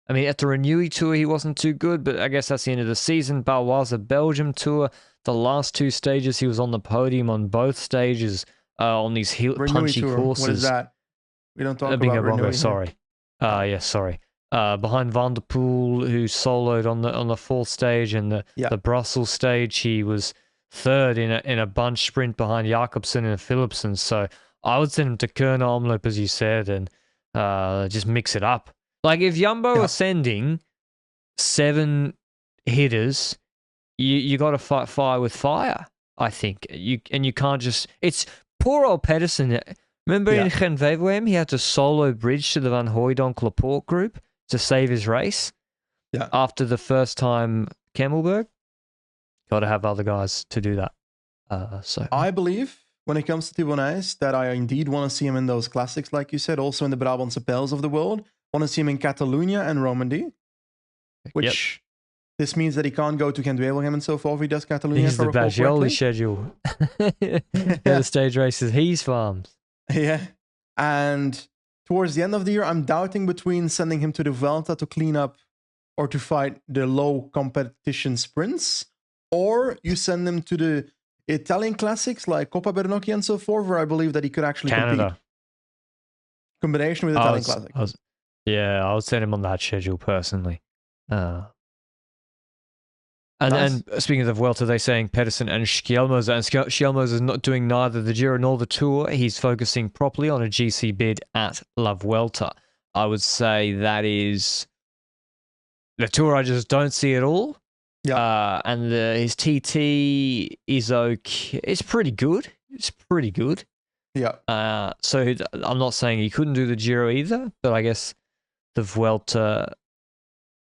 Speaker 1: I mean, at the Renewey Tour, he wasn't too good, but I guess that's the end of the season. Baloise Belgium Tour, the last two stages, he was on the podium on both stages on these punchy courses.
Speaker 2: What is that? We don't talk about Renewey.
Speaker 1: Sorry. Sorry. Behind Van der Poel, who soloed on the fourth stage, and the Brussels stage, he was third in a bunch sprint behind Jakobsen and Philipsen. So I would send him to Kuurne Omloop, as you said, and just mix it up. Like, if Jumbo are sending 7 hitters, you got to fight fire with fire, I think. You can't just... It's poor old Pedersen. Remember in Gent-Wevelgem, he had to solo bridge to the Van Hooijdonk Laporte group to save his race after the first time Kemmelberg? Got to have other guys to do that. So
Speaker 2: I believe, when it comes to Thibaut Naes, that I indeed want to see him in those classics, like you said, also in the Brabantse Pijls of the world. Want to see him in Catalonia and Romandy, which this means that he can't go to Gent-Wevelgem and so forth if he does Catalonia.
Speaker 1: He's the Baggioli schedule. They're the stage races he's farms.
Speaker 2: Yeah. And towards the end of the year, I'm doubting between sending him to the Vuelta to clean up or to fight the low competition sprints, or you send him to the Italian classics like Coppa Bernocchi and so forth, where I believe that he could actually compete. Combination with Italian classics.
Speaker 1: I would send him on that schedule personally. And speaking of the Vuelta, they're saying Pedersen and Schjelmose, and Schjelmose is not doing neither the Giro nor the Tour. He's focusing properly on a GC bid at La Vuelta. I would say that is the Tour. I just don't see at all. Yeah. And his TT is okay. It's pretty good. Yeah. So I'm not saying he couldn't do the Giro either, but I guess the Vuelta.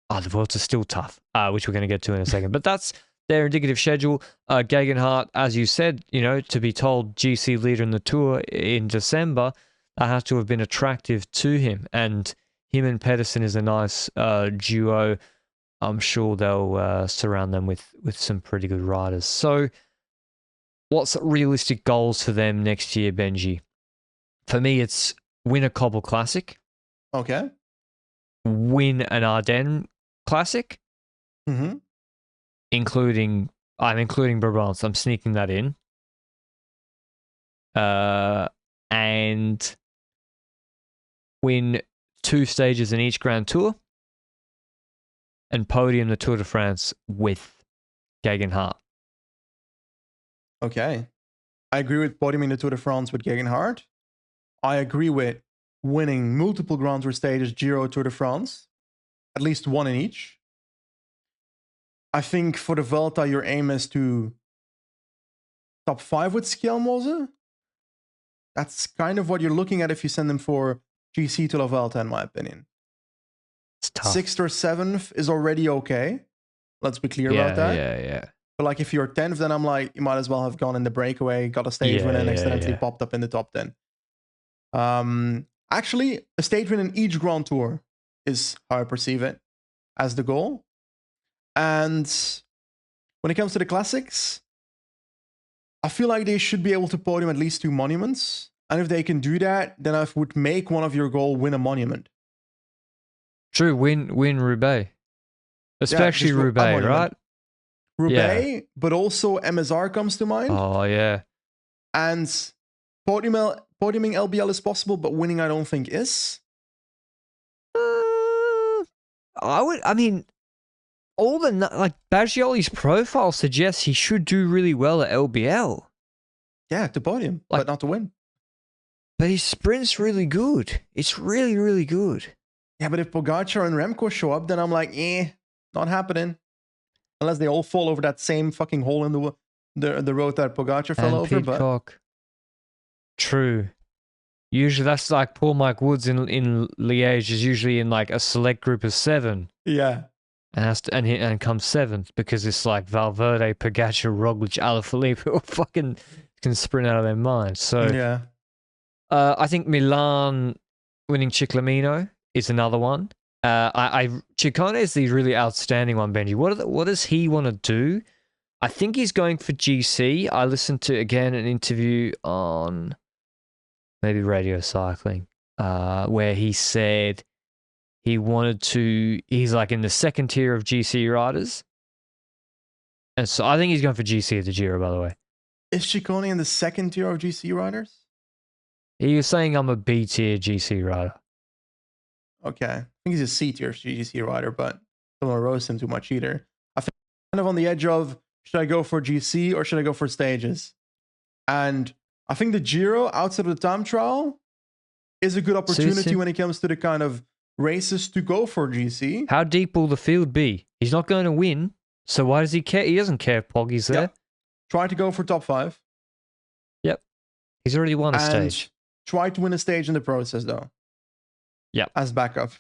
Speaker 1: The Vuelta's still tough, which we're going to get to in a second. But that's their indicative schedule. Gegenhardt, as you said, to be told GC leader in the Tour in December, that has to have been attractive to him. And him and Pedersen is a nice duo. I'm sure they'll surround them with some pretty good riders. So what's realistic goals for them next year, Benji? For me, it's win a Cobble Classic.
Speaker 2: Okay.
Speaker 1: Win an Ardennes Classic.
Speaker 2: Mm-hmm.
Speaker 1: Including Brabants. I'm sneaking that in. And win 2 stages in each Grand Tour. And podium the Tour de France with Gegenhardt.
Speaker 2: Okay. I agree with podiuming the Tour de France with Gegenhardt. I agree with winning multiple Grand Tour stages, Giro, Tour de France. At least one in each. I think for the Vuelta, your aim is to top 5 with Schjelmose. That's kind of what you're looking at if you send them for GC to La Vuelta, in my opinion.
Speaker 1: It's tough.
Speaker 2: 6th or 7th is already okay. Let's be clear about that.
Speaker 1: Yeah.
Speaker 2: But like if you're 10th, then I'm like, you might as well have gone in the breakaway, got a stage win, and accidentally popped up in the top 10. Actually, a stage win in each Grand Tour is how I perceive it as the goal. And when it comes to the classics, I feel like they should be able to podium at least 2 monuments. And if they can do that, then I would make one of your goal win a monument.
Speaker 1: True, win Roubaix. Especially Roubaix, right?
Speaker 2: Roubaix, but also MSR comes to mind.
Speaker 1: Oh, yeah.
Speaker 2: And podiuming LBL is possible, but winning I don't think is.
Speaker 1: Baggioli's profile suggests he should do really well at LBL.
Speaker 2: Yeah, to podium, but not to win.
Speaker 1: But his sprint's really good. It's really, really good.
Speaker 2: Yeah, but if Pogacar and Remco show up, then I'm like, not happening. Unless they all fall over that same fucking hole in the road that Pogacar fell over.
Speaker 1: Pidcock. True. Usually that's like poor Mike Woods in Liège is usually in like a select group of 7.
Speaker 2: Yeah.
Speaker 1: And comes 7th because it's like Valverde, Pogacar, Roglic, Alaphilippe who fucking can sprint out of their minds. So
Speaker 2: yeah.
Speaker 1: I think Milan winning Ciclamino is another one. Ciccone is the really outstanding one, Benji. What does he want to do? I think he's going for GC. I listened to, again, an interview on maybe Radio Cycling where he said he wanted to, he's like in the 2nd tier of GC riders. And so I think he's going for GC at the Giro, by the way.
Speaker 2: Is Ciccone in the 2nd tier of GC riders?
Speaker 1: He was saying I'm a B tier GC rider.
Speaker 2: Okay. I think he's a C tier GC rider, but don't want to roast him too much either. I think kind of on the edge of, should I go for GC or should I go for stages? And I think the Giro outside of the time trial is a good opportunity when it comes to the kind of races to go for GC.
Speaker 1: How deep will the field be? He's not going to win, so why does he care? He doesn't care if Poggy's there.
Speaker 2: Yep. Try to go for top 5.
Speaker 1: Yep. He's already won a stage.
Speaker 2: Try to win a stage in the process, though.
Speaker 1: Yep.
Speaker 2: As backup.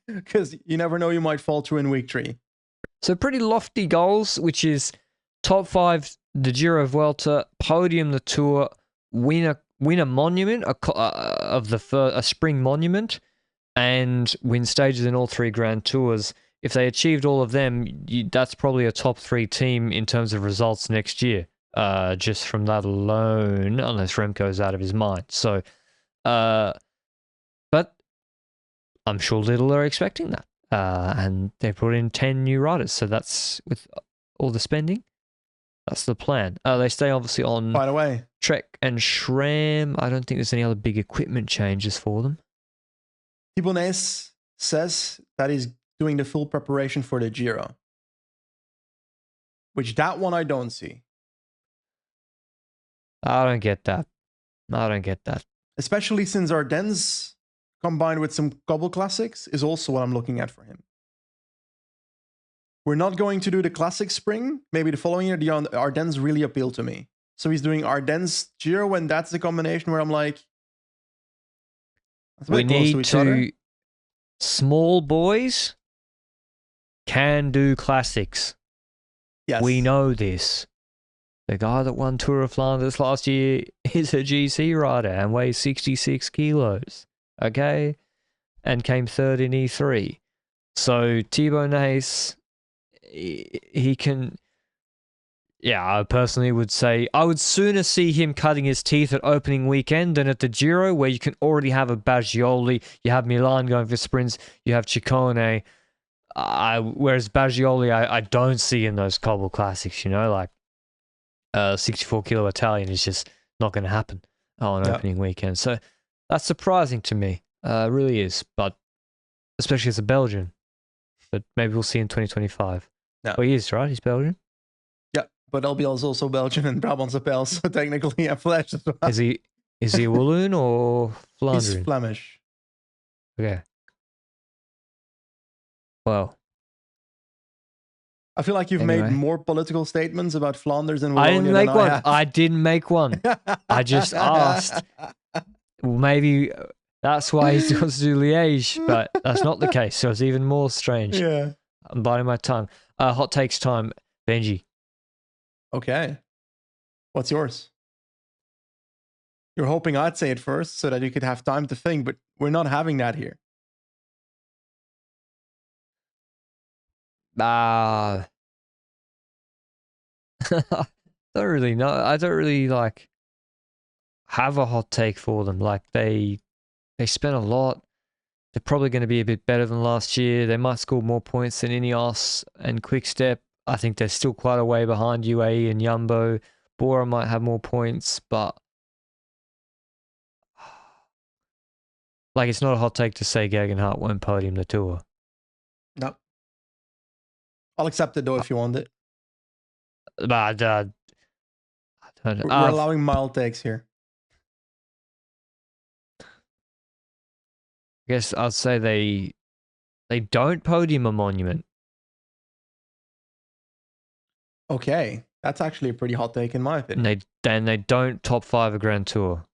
Speaker 2: Because you never know, you might fall through in week 3.
Speaker 1: So pretty lofty goals, which is top 5 the Giro Vuelta, podium the Tour, win a monument, a spring monument, and win stages in all 3 Grand Tours. If they achieved all of them, that's probably a top 3 team in terms of results next year. Just from that alone, unless Remco's out of his mind. So, but I'm sure Lidl are expecting that. And they put in 10 new riders. So that's with all the spending. That's the plan. They stay obviously on
Speaker 2: By the way,
Speaker 1: Trek and Shram. I don't think there's any other big equipment changes for them.
Speaker 2: Benji Naesen says that he's doing the full preparation for the Giro. Which that one I don't see.
Speaker 1: I don't get that.
Speaker 2: Especially since Ardennes combined with some Cobble Classics is also what I'm looking at for him. We're not going to do the Classic Spring. Maybe the following year, the Ardennes really appeal to me. So he's doing Ardennes Giro, and that's the combination where I'm like,
Speaker 1: we need to. Small boys can do classics.
Speaker 2: Yes.
Speaker 1: We know this. The guy that won Tour of Flanders last year is a GC rider and weighs 66 kilos. Okay? And came third in E3. So Benji Naesen, he can... Yeah, I personally would say I would sooner see him cutting his teeth at opening weekend than at the Giro, where you can already have a Baggioli, you have Milan going for sprints, you have Ciccone. Whereas Baggioli, I don't see in those Cobble Classics, you know, like 64 kilo Italian is just not going to happen on opening weekend. So that's surprising to me, really is, but especially as a Belgian. But maybe we'll see in 2025.
Speaker 2: Yeah.
Speaker 1: Well, he is, right? He's Belgian.
Speaker 2: But LBL is also Belgian and Brabantse Pijl, so technically a Flemish as well.
Speaker 1: Is he a Walloon or Flandrian?
Speaker 2: He's Flemish.
Speaker 1: Okay. Well.
Speaker 2: I feel like you've made more political statements about Flanders and Wallonia
Speaker 1: I didn't make one.
Speaker 2: have.
Speaker 1: I didn't make one. I just asked. Maybe that's why he wants to do Liège, but that's not the case, so it's even more strange.
Speaker 2: Yeah.
Speaker 1: I'm biting my tongue. Hot takes time. Benji.
Speaker 2: Okay. What's yours? You're hoping I'd say it first so that you could have time to think, but we're not having that here.
Speaker 1: I don't really know. I don't really have a hot take for them. Like they spent a lot. They're probably going to be a bit better than last year. They might score more points than Ineos and Quickstep. I think they're still quite a way behind UAE and Jumbo. Bora might have more points, but it's not a hot take to say Gegenhardt won't podium the Tour.
Speaker 2: No. I'll accept it though if you want it.
Speaker 1: But
Speaker 2: we're allowing mild takes here.
Speaker 1: I guess I'd say they don't podium a monument.
Speaker 2: Okay, that's actually a pretty hot take in my opinion.
Speaker 1: And they don't top 5 a Grand Tour.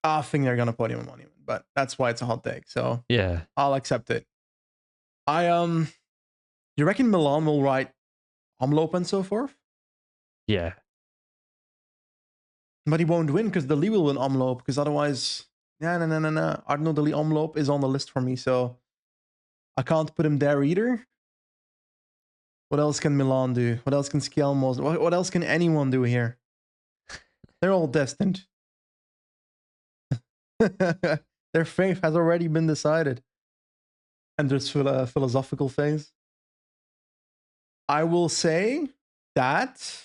Speaker 2: I think they're gonna podium a monument, but that's why it's a hot take. So
Speaker 1: yeah,
Speaker 2: I'll accept it. You reckon Milan will ride Omloop and so forth?
Speaker 1: Yeah,
Speaker 2: but he won't win because the Lee will win Omloop because otherwise, no. Arnaud de Lee Omloop is on the list for me, so I can't put him there either. What else can Milan do? What else can Skelmos? What else can anyone do here? They're all destined. Their fate has already been decided. And there's a philosophical phase. I will say that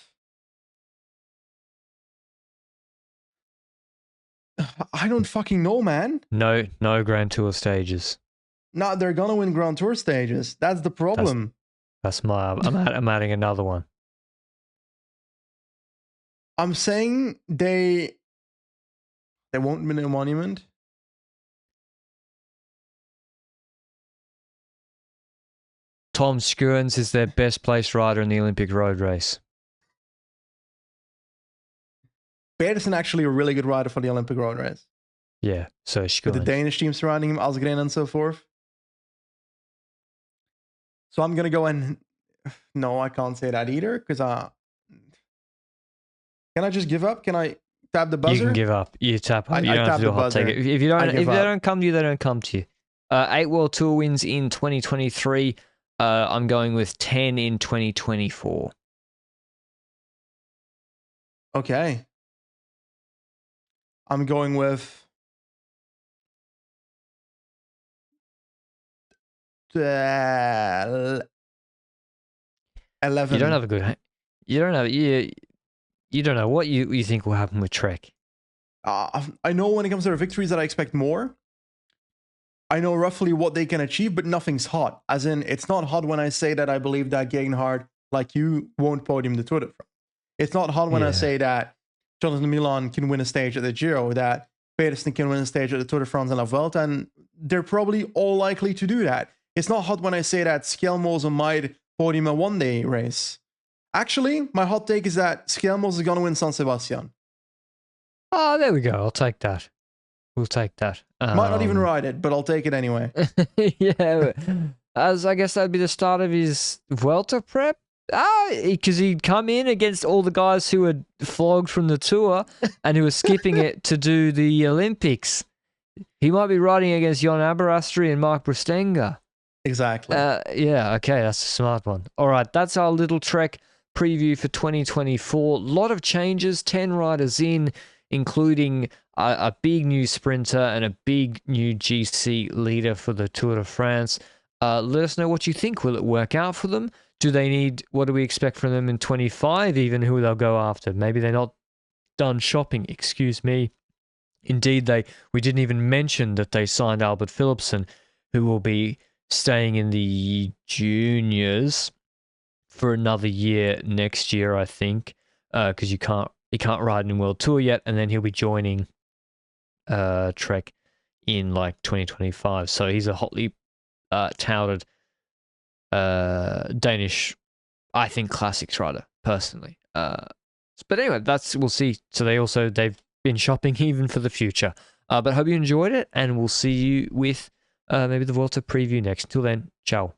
Speaker 2: I don't fucking know, man.
Speaker 1: No Grand Tour stages.
Speaker 2: No, they're gonna win Grand Tour stages. That's the problem.
Speaker 1: I'm adding another one.
Speaker 2: I'm saying they won't win a monument.
Speaker 1: Tom Skuurens is their best placed rider in the Olympic road race.
Speaker 2: Pedersen actually a really good rider for the Olympic road race.
Speaker 1: Yeah, so Skuurens.
Speaker 2: With the Danish team surrounding him, Asgreen and so forth. So I'm gonna go and no, I can't say that either because can I just give up? Can I Tap the
Speaker 1: You
Speaker 2: buzzer.
Speaker 1: can give up. You tap up. You
Speaker 2: I
Speaker 1: don't have
Speaker 2: tap
Speaker 1: to do a
Speaker 2: the
Speaker 1: hot take.
Speaker 2: buzzer.
Speaker 1: If you don't,
Speaker 2: I
Speaker 1: if
Speaker 2: give
Speaker 1: they
Speaker 2: up.
Speaker 1: don't come to you, they don't come to you. 8 World Tour wins in 2023. I'm going with 10 in 2024.
Speaker 2: Okay. I'm going with 11.
Speaker 1: You don't have a good. You don't have. You don't know what you think will happen with Trek.
Speaker 2: I know when it comes to their victories that I expect more. I know roughly what they can achieve, but nothing's hot. As in, it's not hot when I say that I believe that Gegenhardt, like you, won't podium the Tour de France. It's not hot when I say that Jonathan Milan can win a stage at the Giro, that Pedersen can win a stage at the Tour de France and La Vuelta, and they're probably all likely to do that. It's not hot when I say that Skelmose might podium a one-day race. Actually, my hot take is that Skelmose is going to win San Sebastian.
Speaker 1: Oh, there we go. I'll take that. We'll take that.
Speaker 2: Might not even ride it, but I'll take it anyway.
Speaker 1: Yeah, as I guess that'd be the start of his Vuelta prep. Because he'd come in against all the guys who had flogged from the Tour and who were skipping it to do the Olympics. He might be riding against Jon Aberasturi and Mark Bristenga.
Speaker 2: Exactly.
Speaker 1: Yeah, okay, that's a smart one. All right, that's our little Trek preview for 2024. A lot of changes, 10 riders in, including a big new sprinter and a big new GC leader for the Tour de France. Let us know what you think. Will it work out for them? What do we expect from them in 25, even who they'll go after? Maybe they're not done shopping, excuse me. Indeed, we didn't even mention that they signed Albert Philipsen, who will be staying in the juniors for another year next year, I think, because he can't ride in World Tour yet, and then he'll be joining Trek in like 2025. So he's a hotly touted Danish, I think, classics rider personally. But anyway, we'll see. So they've been shopping even for the future. But hope you enjoyed it, and we'll see you with maybe the Vuelta preview next. Until then, ciao.